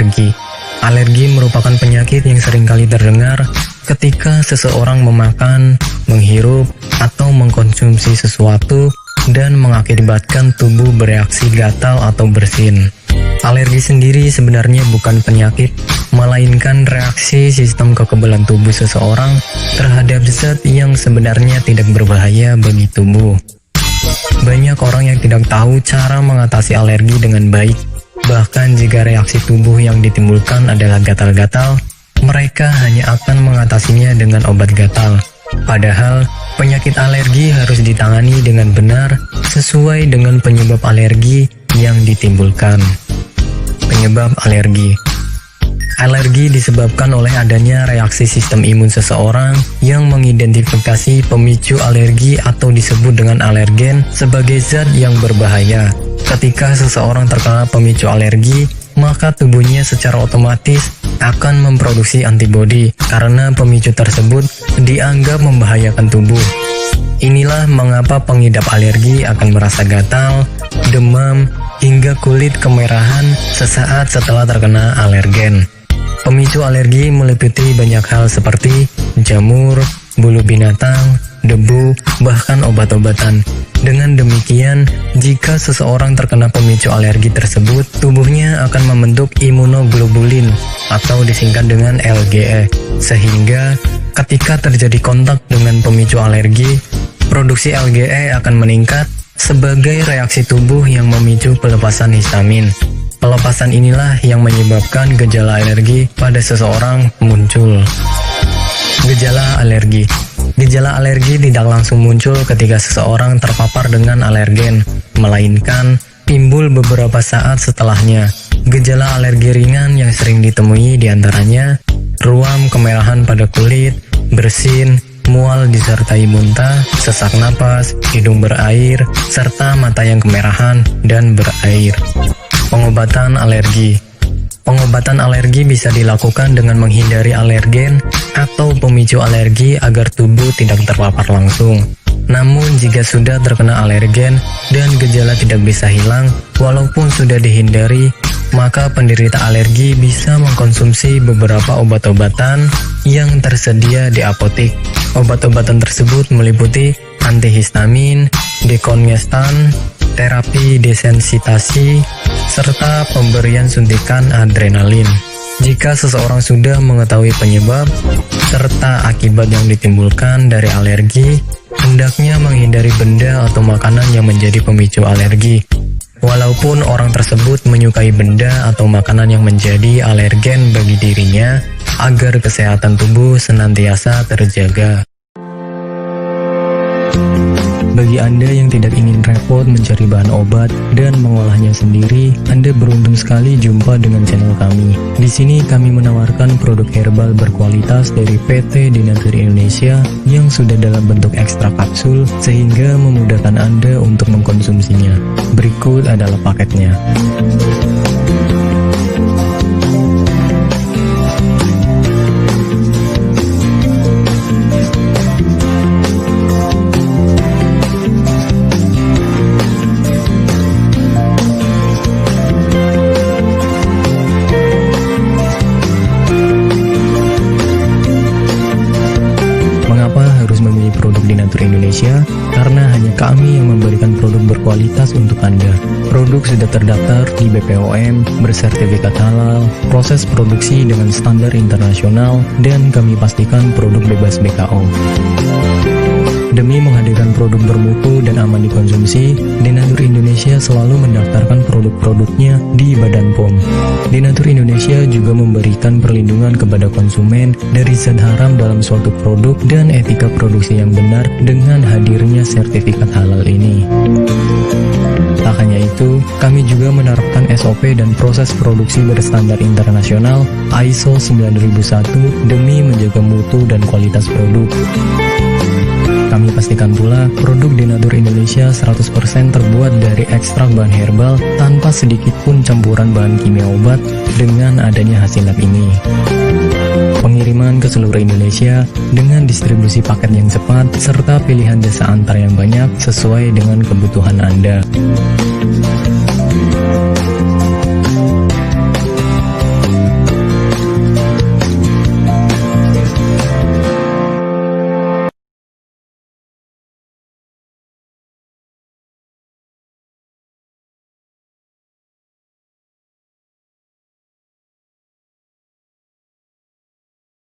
alergi. Alergi merupakan penyakit yang seringkali terdengar ketika seseorang memakan, menghirup, atau mengkonsumsi sesuatu dan mengakibatkan tubuh bereaksi gatal atau bersin. Alergi sendiri sebenarnya bukan penyakit, melainkan reaksi sistem kekebalan tubuh seseorang terhadap zat yang sebenarnya tidak berbahaya bagi tubuh. Banyak orang yang tidak tahu cara mengatasi alergi dengan baik. Bahkan jika reaksi tubuh yang ditimbulkan adalah gatal-gatal, mereka hanya akan mengatasinya dengan obat gatal. Padahal, penyakit alergi harus ditangani dengan benar sesuai dengan penyebab alergi yang ditimbulkan. Penyebab alergi. Alergi disebabkan oleh adanya reaksi sistem imun seseorang yang mengidentifikasi pemicu alergi atau disebut dengan alergen sebagai zat yang berbahaya. Ketika seseorang terkena pemicu alergi, maka tubuhnya secara otomatis akan memproduksi antibodi karena pemicu tersebut dianggap membahayakan tubuh. Inilah mengapa pengidap alergi akan merasa gatal, demam, hingga kulit kemerahan sesaat setelah terkena alergen. Pemicu alergi meliputi banyak hal seperti jamur, bulu binatang, debu, bahkan obat-obatan. Dengan demikian, jika seseorang terkena pemicu alergi tersebut, tubuhnya akan membentuk imunoglobulin atau disingkat dengan LGE, sehingga ketika terjadi kontak dengan pemicu alergi, produksi LGE akan meningkat sebagai reaksi tubuh yang memicu pelepasan histamin. Pelepasan inilah yang menyebabkan gejala alergi pada seseorang muncul. Gejala alergi. Gejala alergi tidak langsung muncul ketika seseorang terpapar dengan alergen, melainkan timbul beberapa saat setelahnya. Gejala alergi ringan yang sering ditemui diantaranya ruam kemerahan pada kulit, bersin, mual disertai muntah, sesak napas, hidung berair, serta mata yang kemerahan dan berair. Pengobatan alergi. Pengobatan alergi bisa dilakukan dengan menghindari alergen atau pemicu alergi agar tubuh tidak terpapar langsung. Namun jika sudah terkena alergen dan gejala tidak bisa hilang walaupun sudah dihindari, maka penderita alergi bisa mengkonsumsi beberapa obat-obatan yang tersedia di apotik. Obat-obatan tersebut meliputi antihistamin, dekongestan, terapi desensitasi, serta pemberian suntikan adrenalin. Jika seseorang sudah mengetahui penyebab serta akibat yang ditimbulkan dari alergi, hendaknya menghindari benda atau makanan yang menjadi pemicu alergi. Walaupun orang tersebut menyukai benda atau makanan yang menjadi alergen bagi dirinya, agar kesehatan tubuh senantiasa terjaga. Bagi Anda yang tidak ingin repot mencari bahan obat dan mengolahnya sendiri, Anda beruntung sekali jumpa dengan channel kami. Di sini kami menawarkan produk herbal berkualitas dari PT Denatur Indonesia yang sudah dalam bentuk ekstrak kapsul sehingga memudahkan Anda untuk mengkonsumsinya. Berikut adalah paketnya. Denatur Indonesia, karena hanya kami yang memberikan produk berkualitas untuk Anda. Produk sudah terdaftar di BPOM, bersertifikat halal, proses produksi dengan standar internasional, dan kami pastikan produk bebas BKO. Demi menghadirkan produk bermutu dan aman dikonsumsi, Denatur Indonesia selalu mendaftarkan produk-produknya di Badan POM. Denatur Indonesia juga memberikan perlindungan kepada konsumen dari zat haram dalam suatu produk dan etika produksi yang benar dengan hadirnya sertifikat halal ini. Tak hanya itu, kami juga menerapkan SOP dan proses produksi berstandar internasional ISO 9001 demi menjaga mutu dan kualitas produk. Kami pastikan pula produk Denatur Indonesia 100% terbuat dari ekstrak bahan herbal tanpa sedikit pun campuran bahan kimia obat dengan adanya hasil lab ini. Pengiriman ke seluruh Indonesia dengan distribusi paket yang cepat serta pilihan jasa antar yang banyak sesuai dengan kebutuhan Anda.